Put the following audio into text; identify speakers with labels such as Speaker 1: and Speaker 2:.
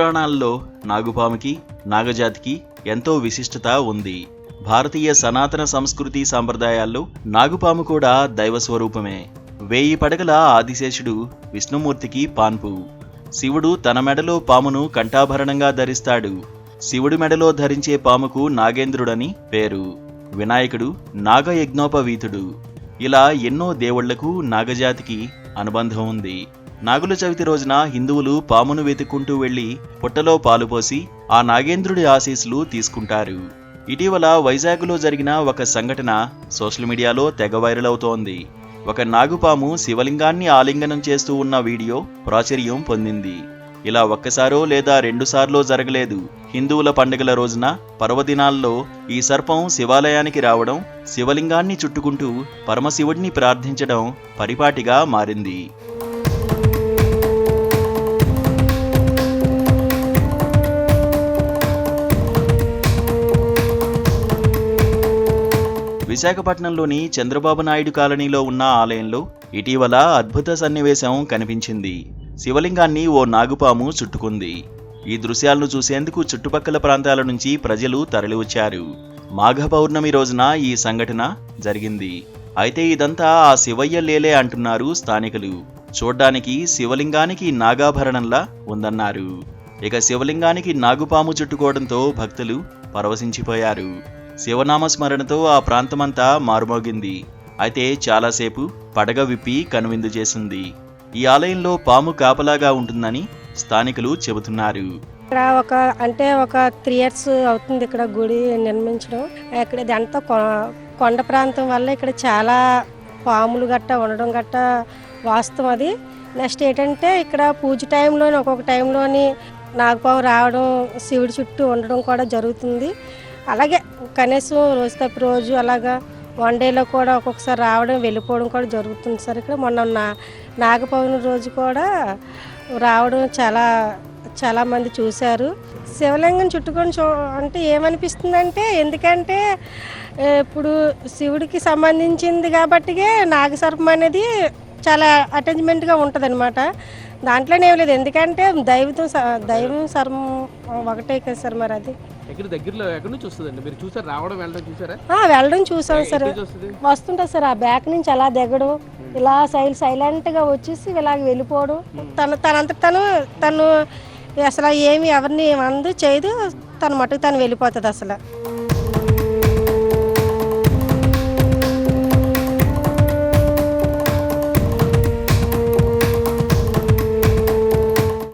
Speaker 1: పురాణాల్లో నాగుపాముకి, నాగజాతికి ఎంతో విశిష్టత ఉంది. భారతీయ సనాతన సంస్కృతి సాంప్రదాయాల్లో నాగుపాము కూడా దైవ స్వరూపమే. 1000 పడగల ఆదిశేషుడు విష్ణుమూర్తికి పాన్పు. శివుడు తన మెడలో పామును కంఠాభరణంగా ధరిస్తాడు. శివుడి మెడలో ధరించే పాముకు నాగేంద్రుడని పేరు. వినాయకుడు నాగయజ్ఞోపవీతుడు. ఇలా ఎన్నో దేవుళ్లకు నాగజాతికి అనుబంధం ఉంది. నాగుల చవితి రోజున హిందువులు పామును వెతుక్కుంటూ వెళ్లి పుట్టలో పాలు పోసి ఆ నాగేంద్రుడి ఆశీస్సులు తీసుకుంటారు. ఇటీవల వైజాగ్లో జరిగిన ఒక సంఘటన సోషల్ మీడియాలో తెగ వైరల్ అవుతోంది. ఒక నాగుపాము శివలింగాన్ని ఆలింగనం చేస్తూ ఉన్న వీడియో ప్రాచుర్యం పొందింది. ఇలా ఒక్కసారో లేదా 2 సార్లో జరగలేదు. హిందువుల పండుగల రోజున పర్వదినాల్లో ఈ సర్పం శివాలయానికి రావడం, శివలింగాన్ని చుట్టుకుంటూ పరమశివుడిని ప్రార్థించడం పరిపాటిగా మారింది. విశాఖపట్నంలోని చంద్రబాబు నాయుడు కాలనీలో ఉన్న ఆలయంలో ఇటీవల అద్భుత సన్నివేశం కనిపించింది. శివలింగాన్ని ఓ నాగుపాము చుట్టుకుంది. ఈ దృశ్యాలను చూసేందుకు చుట్టుపక్కల ప్రాంతాల నుంచి ప్రజలు తరలివచ్చారు. మాఘ పౌర్ణమి రోజున ఈ సంఘటన జరిగింది. అయితే ఇదంతా ఆ శివయ్య లేలే అంటున్నారు స్థానికులు. చూడ్డానికి శివలింగానికి నాగాభరణంలా ఉందన్నారు. ఇక శివలింగానికి నాగుపాము చుట్టుకోవడంతో భక్తులు పరవశించిపోయారు. శివనామస్మరణతో ఆ ప్రాంతమంతా మారుమోగింది. అయితే చాలాసేపు పడగ విప్పి కనువిందు చేసింది. ఈ ఆలయంలో పాము కాపలాగా ఉంటుందని స్థానికులు చెబుతున్నారు.
Speaker 2: ఇక్కడ ఒక 3 years అవుతుంది ఇక్కడ గుడి నిర్మించడం. ఇక్కడ ఇదంతా కొండ ప్రాంతం వల్ల ఇక్కడ చాలా పాములు గట్ట ఉండడం గట్ట వాస్తవం అది. నెక్స్ట్ ఏంటంటే ఇక్కడ పూజ టైంలోని ఒక్కొక్క టైంలోని నాగపాము రావడం, శివుడి చుట్టూ ఉండడం కూడా జరుగుతుంది. అలాగే కనీసం రోజు తప్పి రోజు అలాగా 1 dayలో కూడా ఒక్కొక్కసారి రావడం వెళ్ళిపోవడం కూడా జరుగుతుంది సార్. ఇక్కడ మొన్న నాగపౌర్ణమి రోజు కూడా రావడం చాలా మంది చూశారు. శివలింగం చుట్టుకొని అంటే ఏమనిపిస్తుందంటే, ఎందుకంటే ఇప్పుడు శివుడికి సంబంధించింది కాబట్టి నాగసర్పం అనేది చాలా అటాచ్మెంట్గా ఉంటుంది అనమాట. దాంట్లోనే ఏం లేదు, ఎందుకంటే దైవం సర్పం ఒకటే కదా సార్. మరి అది
Speaker 3: దగ్గరలో ఎక్కడి నుంచి వస్తుందండి? మీరు చూసారు రావడం వెళ్ళడం చూసారా?
Speaker 2: వెళ్ళడం చూసాం సార్. వస్తుంటా సార్, ఆ బ్యాక్ నుంచి అలా దిగడం, ఇలా సైలెంట్గా వచ్చేసి ఇలాగ వెళ్ళిపోవడం. తను అసలు ఏమి ఎవరిని అందు చేయదు, తన మటుకు తను వెళ్ళిపోతుంది అసలు.